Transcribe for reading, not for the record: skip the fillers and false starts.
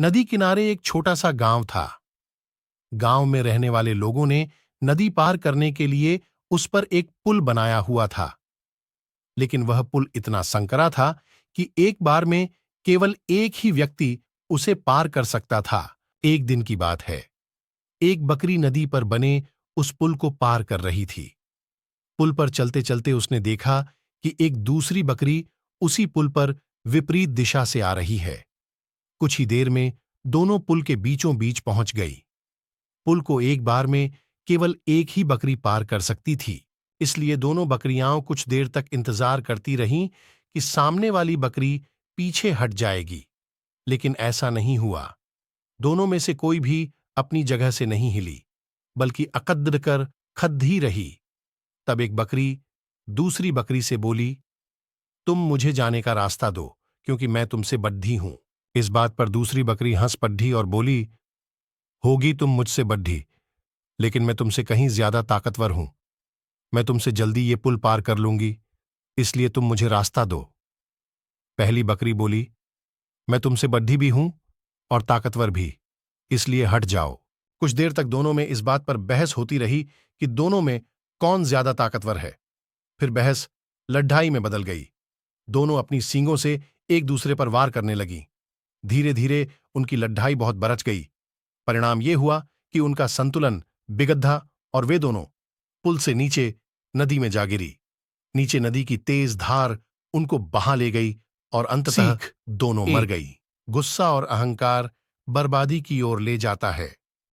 नदी किनारे एक छोटा सा गांव था। गांव में रहने वाले लोगों ने नदी पार करने के लिए उस पर एक पुल बनाया हुआ था। लेकिन वह पुल इतना संकरा था कि एक बार में केवल एक ही व्यक्ति उसे पार कर सकता था। एक दिन की बात है। एक बकरी नदी पर बने उस पुल को पार कर रही थी। पुल पर चलते चलते उसने देखा कि एक दूसरी बकरी उसी पुल पर विपरीत दिशा से आ रही है। कुछ ही देर में दोनों पुल के बीचों बीच पहुंच गई। पुल को एक बार में केवल एक ही बकरी पार कर सकती थी, इसलिए दोनों बकरियां कुछ देर तक इंतजार करती रहीं कि सामने वाली बकरी पीछे हट जाएगी। लेकिन ऐसा नहीं हुआ। दोनों में से कोई भी अपनी जगह से नहीं हिली, बल्कि अकद्र कर खद्दी रही। तब एक बकरी दूसरी बकरी से बोली, तुम मुझे जाने का रास्ता दो, क्योंकि मैं तुमसे बड्ढी हूं। इस बात पर दूसरी बकरी हंस पड्ढी और बोली, होगी तुम मुझसे बड्ढी, लेकिन मैं तुमसे कहीं ज्यादा ताकतवर हूं। मैं तुमसे जल्दी ये पुल पार कर लूंगी, इसलिए तुम मुझे रास्ता दो। पहली बकरी बोली, मैं तुमसे बड्ढी भी हूं और ताकतवर भी, इसलिए हट जाओ। कुछ देर तक दोनों में इस बात पर बहस होती रही कि दोनों में कौन ज्यादा ताकतवर है। फिर बहस लड़ाई में बदल गई। दोनों अपनी सींगों से एक दूसरे पर वार करने लगीं। धीरे धीरे उनकी लड़ाई बहुत बरच गई। परिणाम यह हुआ कि उनका संतुलन बिगड़ा और वे दोनों पुल से नीचे नदी में जा गिरी। नीचे नदी की तेज धार उनको बहा ले गई और अंततः दोनों मर गई। गुस्सा और अहंकार बर्बादी की ओर ले जाता है।